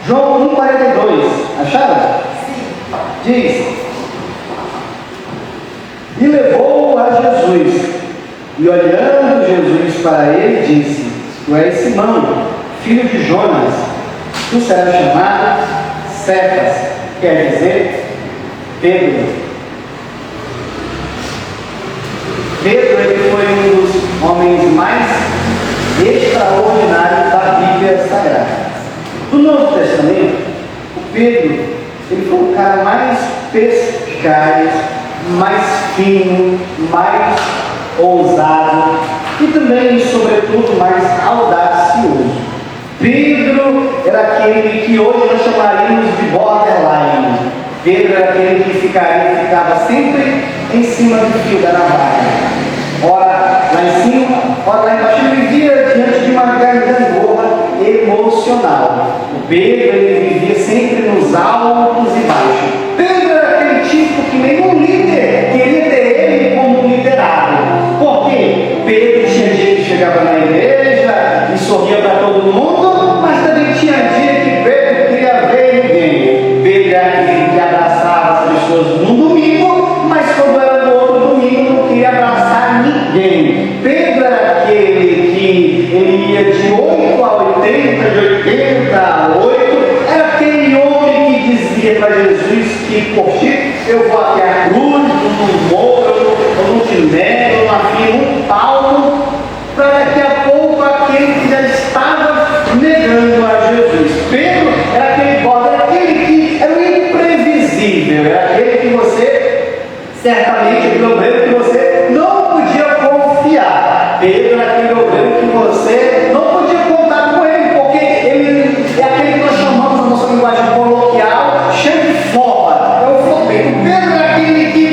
João 1,42. Acharam? Diz: e levou-o a Jesus, e olhando Jesus para ele, disse: tu és Simão, filho de Jonas, tu serás chamado Cefas, quer dizer Pedro. Pedro, ele foi um dos homens mais extraordinários da Bíblia Sagrada. Do Novo Testamento, o Pedro, ele foi o cara mais perspicaz, mais fino, mais ousado e também, sobretudo, mais audacioso. Pedro era aquele que hoje nós chamaríamos de borderline. Pedro era aquele que ficava sempre em cima do fio da navalha. Ora lá em cima, ora lá embaixo. Ele vivia diante de uma gangorra emocional. O Pedro, ele vivia sempre nos altos e baixos. Pedro era aquele tipo que nenhum líder queria ter ele como liderado. Por quê? Pedro tinha dia que chegava na igreja e sorria para todo mundo, mas também tinha dia que Pedro queria ver ninguém. Pedro era aquele que abraçava as pessoas no domingo, mas quando era no outro domingo não queria abraçar ninguém. Pedro era aquele que ele ia de 8 a 80, de 80 a 8, era aquele homem que dizia para Jesus que, por ti, eu vou até a cruz, não morro, eu não te nego, eu não afio um palmo, para daqui a pouco aquele que já estava negando a Jesus. Pedro era aquele bode, era aquele que era o imprevisível, era aquele que você, certamente, aquele obreiro que você não podia confiar. Pedro era aquele obreiro que você não podia contar com ele, porque ele é aquele que nós chamamos, na nossa linguagem coloquial, cheio de foba, é o fobeiro. Pedro era aquele que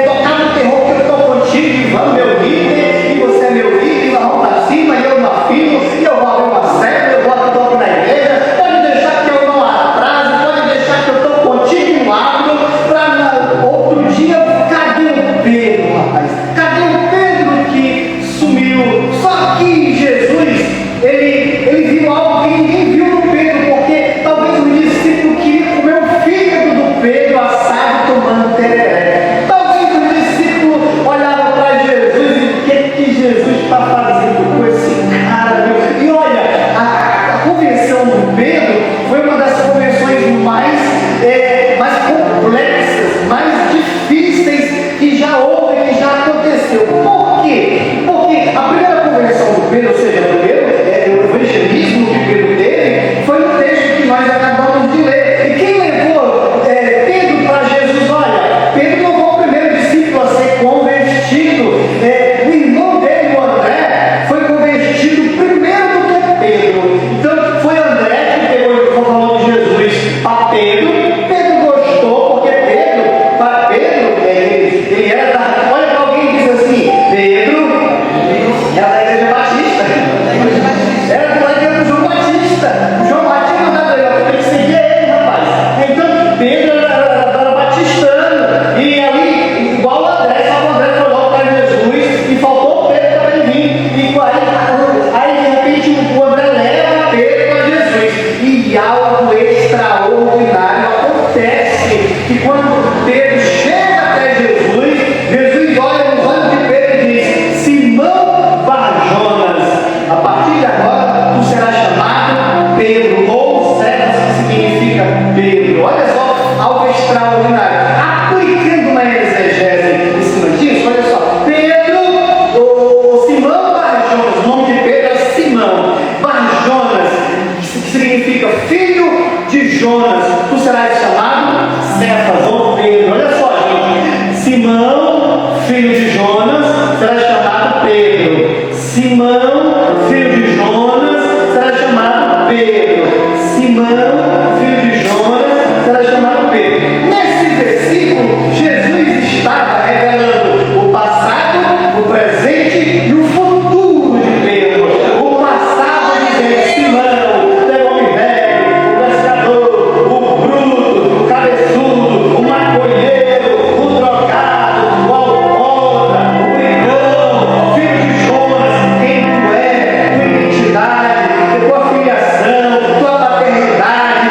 tocava o terror, que eu estou contigo, vamos meu líder, e você é meu líder, e nós vamos para cima, e eu não afino, e eu vou abrir uma célula, eu boto o toque na igreja, pode deixar que eu não atraso, pode deixar que eu estou contigo e não abro, para outro dia, cadê o Pedro, rapaz? Cadê o Pedro que sumiu? Só que Jesus, ele viu algo que ninguém viu no Pedro, porque talvez o discípulo queria comer o fígado do Pedro assado tomando tereré. Talvez o discípulo olhava para Jesus e o que Jesus está fazendo com esse cara, viu? E olha, a convenção do Pedro foi uma das convenções mais complexas, mais difíceis que já houve, que já aconteceu. Por quê? Porque a primeira convenção do Pedro, ou seja, o evangelismo que Pedro teve, foi um texto que nós acabamos de ler. E quem levou Pedro para Jesus? Olha, Pedro não foi o primeiro discípulo a ser convertido. O irmão dele, o André, foi convertido primeiro do que Pedro. Então foi André que pegou e falou de Jesus para Pedro. Pedro gostou, porque para Pedro, ele era da. Olha para alguém e diz assim: Pedro era da Igreja Batista. Era do lado do João Batista. O João Batista mandava ele, tem que seguir ele, rapaz. Então Pedro era batistano. E ali, igual o André, só o André foi logo para Jesus e faltou o Pedro também vir. E aí de repente o André leva Pedro para Jesus. E algo extraordinário acontece. Que quando Pedro chega até Jesus, Jesus olha nos olhos de Pedro e diz: Simão Barjonas, a partir de agora tu serás chamado Pedro, ou Cefas, que significa Pedro. Olha só, algo extraordinário. Aplicando uma exegese em cima disso, olha só, Pedro, o Simão Barjonas, o nome de Pedro é Simão Barjonas, que significa filho de Jonas, tu serás chamado Cefas, ou Pedro. Olha só, gente, Simão, filho de Jonas, será chamado Pedro. Simão, filho de Jonas, será chamado Pedro. Simão, filho de Jonas, será chamado Pedro. Nesse versículo, Jesus estava revelando o passado, o presente e o futuro de Pedro. O passado dizendo: Simão, teu homem velho, o pescador, o bruto, o cabeçudo, o maconheiro, o drogado, o alcoólatra, o brigão, filho de Jonas, quem tu é, tua identidade, tua filiação, tua paternidade,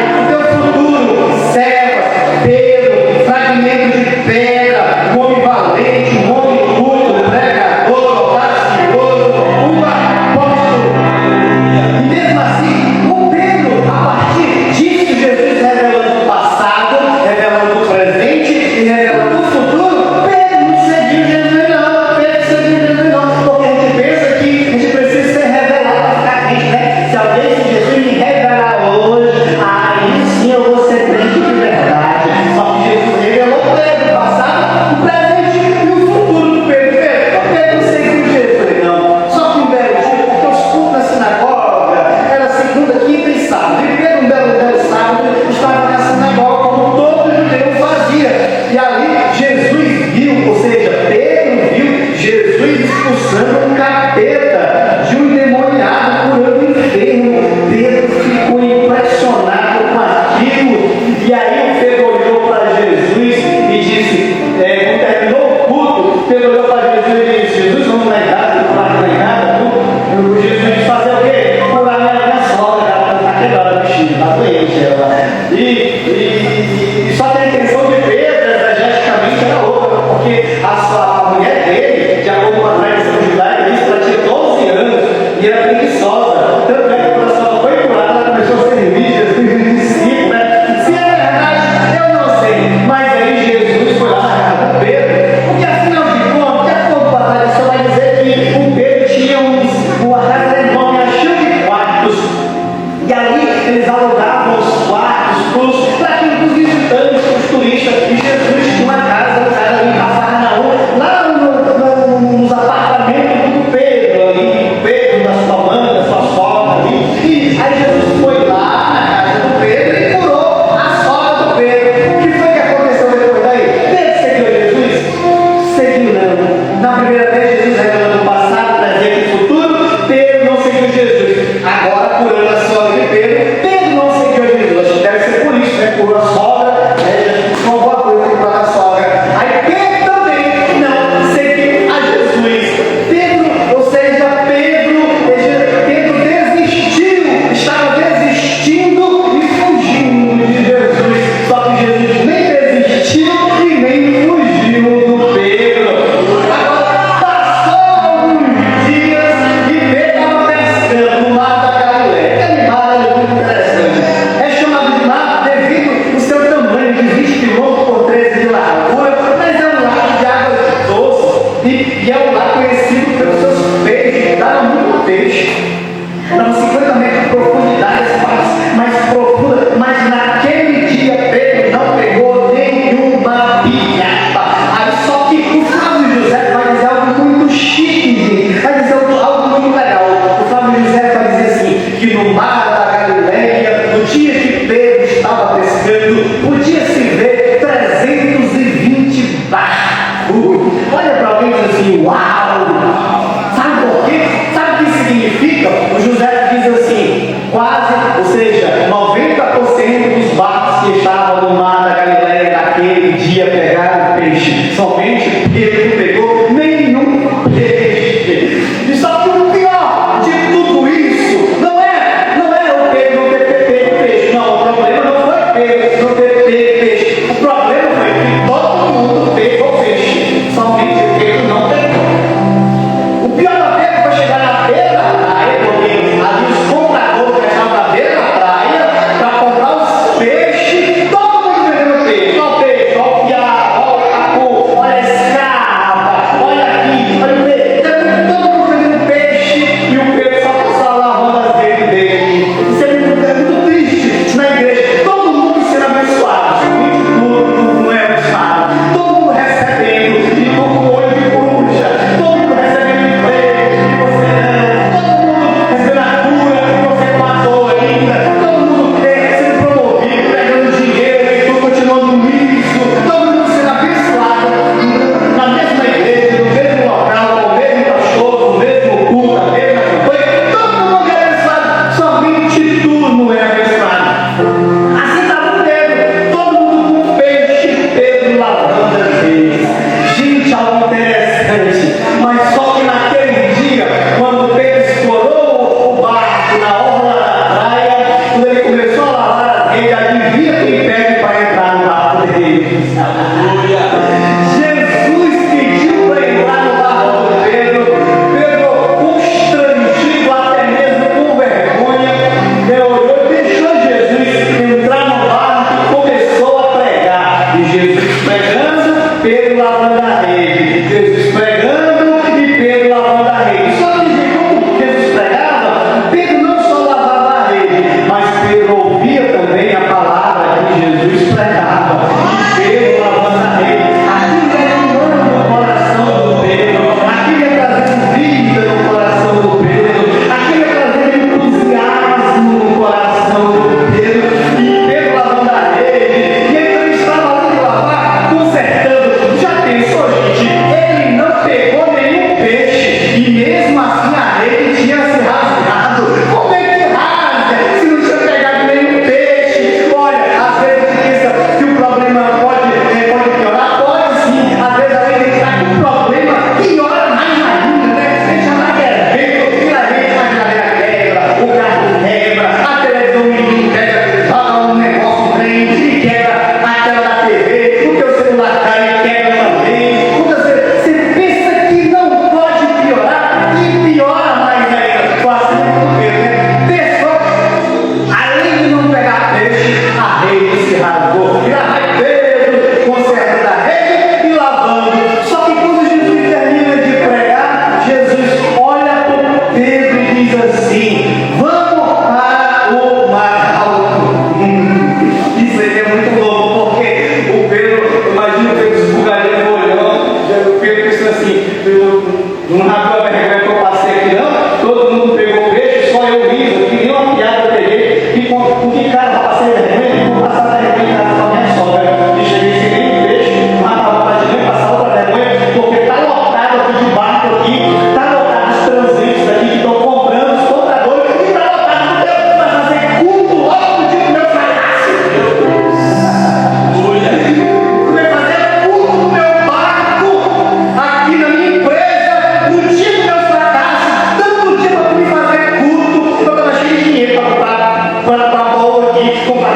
doente ela. E só que a intenção de Pedro, estrategicamente, era outra, porque a mulher dele, de acordo com a tradição judaica, disse que ela tinha 12 anos e era preguiçosa. Tanto é que quando ela foi curada, ela começou a servir Jesus discípulo, né? Se é verdade, eu não sei. Mas aí Jesus foi lá na casa do Pedro, porque afinal de contas, de acordo com a tradição, vai dizer que o Pedro tinha uma casa enorme, cheia de quartos. E ali eles alugavam os quartos para os visitantes, para os turistas. E Jesus tinha uma casa, ali em Cafarnaum, lá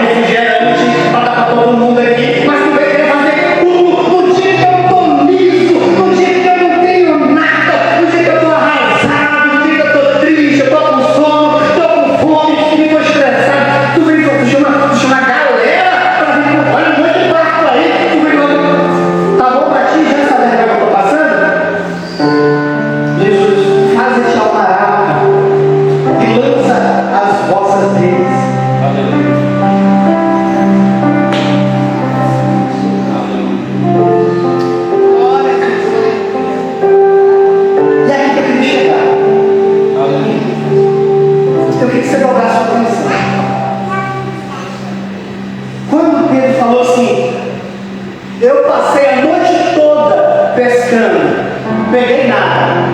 refrigerante para dar para todo mundo aqui, mas tu vai querer fazer tudo no dia que eu estou liso, no dia que eu não tenho nada, no dia que eu estou arrasado, no dia que eu estou triste, eu estou com sono, estou com fome e estou estressado. Tu vem para chama a galera para vir com olha um monte de barco aí, tu vem tá bom para ti já essa vergonha que eu estou passando? Jesus, faz este almará e lança as vossas redes. E aí que eu queria chegar. Eu queria que você dobrasse sua atenção. Quando Pedro falou assim, eu passei a noite toda pescando, não peguei nada,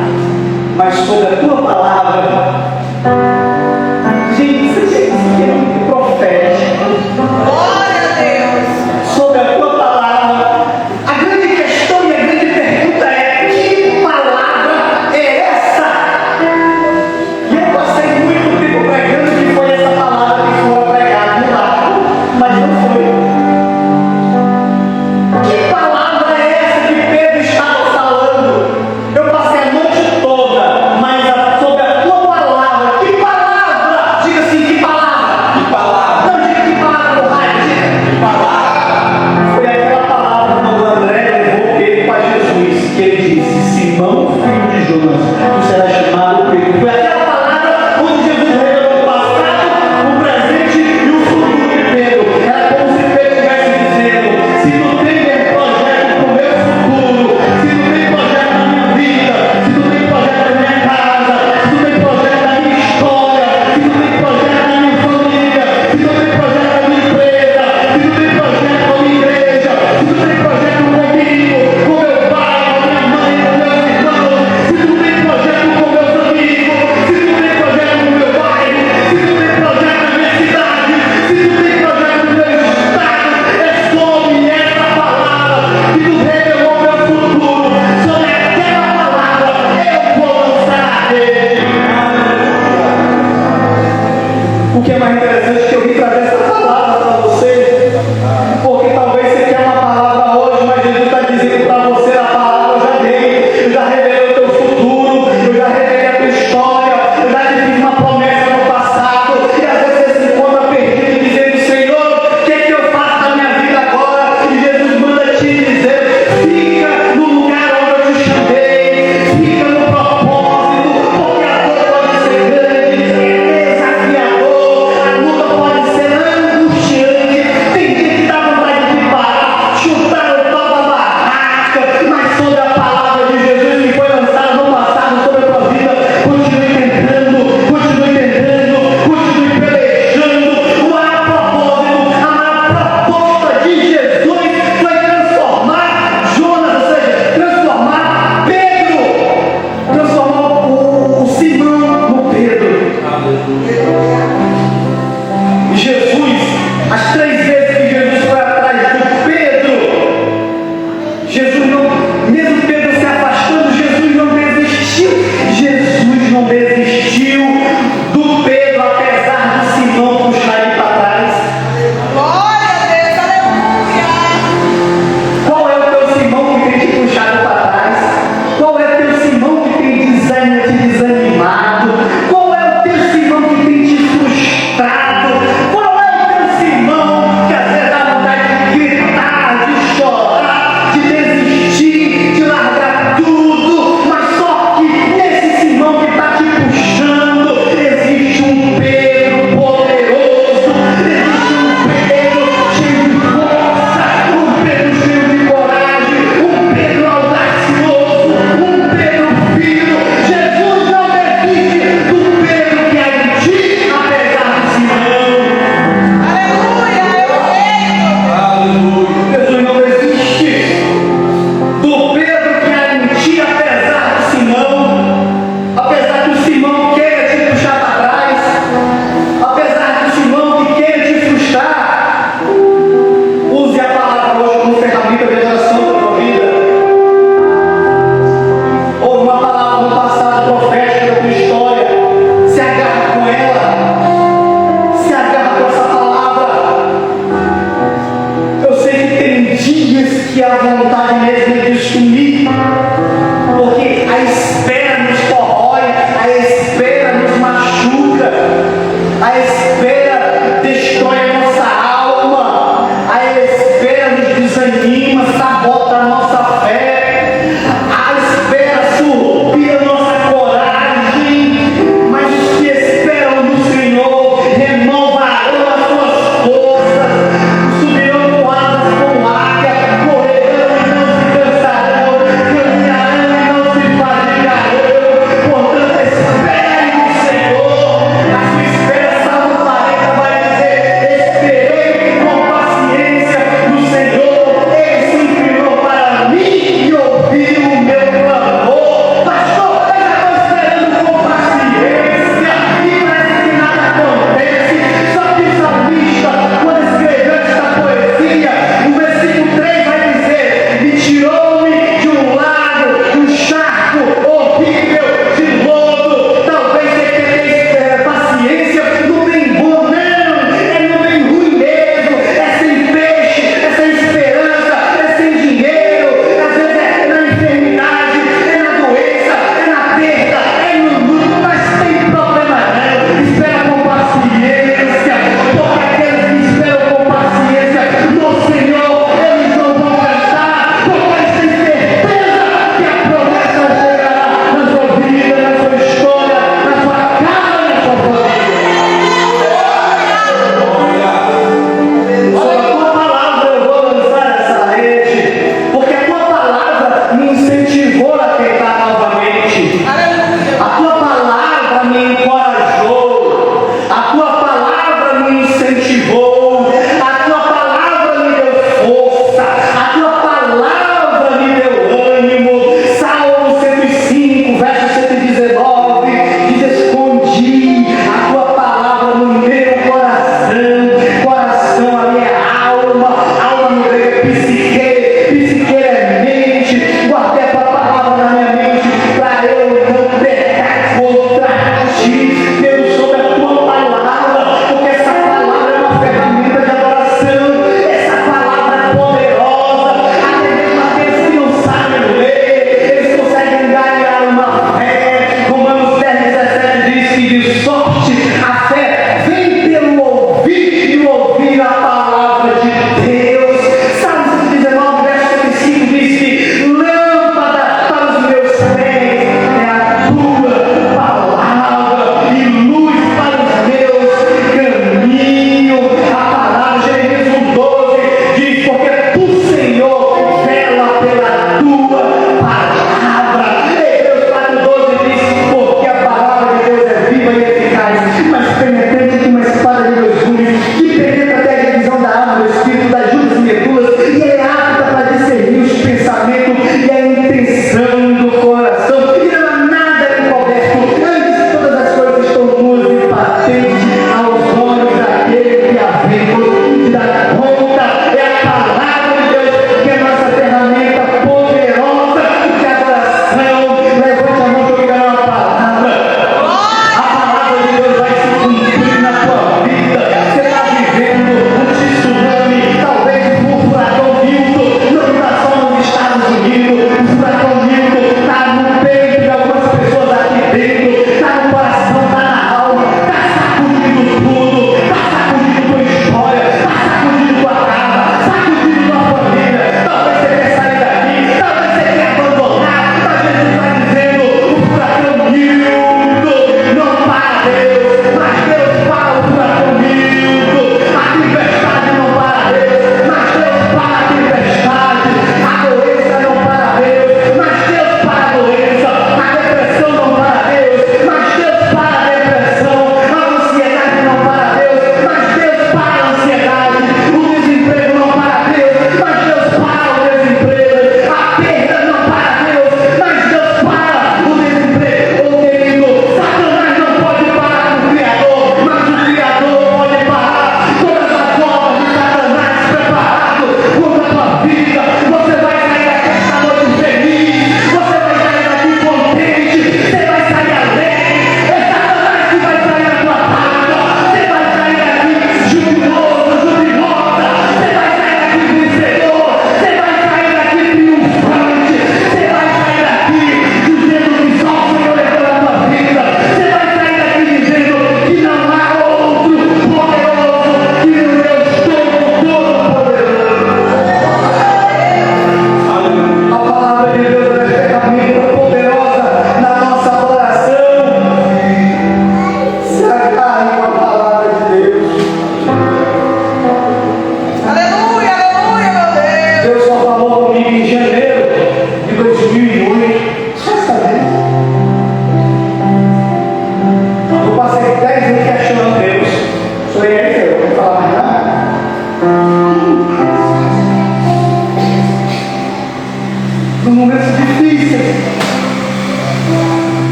mas sob a tua palavra, gente, isso aqui é muito profético. Glória a Deus. Sobre a tua palavra, a grande questão e a grande pergunta é: que palavra é essa? E eu passei muito tempo pregando que foi essa palavra que foi pregada no barco, mas não foi. Que palavra é essa que Pedro estava falando? Eu passei a noite toda, mas sobre a tua palavra a vontade mesmo é de sumir, porque a espera nos corrói, a espera nos machuca, a espera destrói a nossa alma, a espera nos desanima, sabota a nossa fé, a espera surrupia a nossa coragem, mas os que esperam no Senhor renovarão as suas forças, subirão com asas como águia, correrão e não se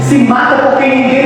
se mata porque ninguém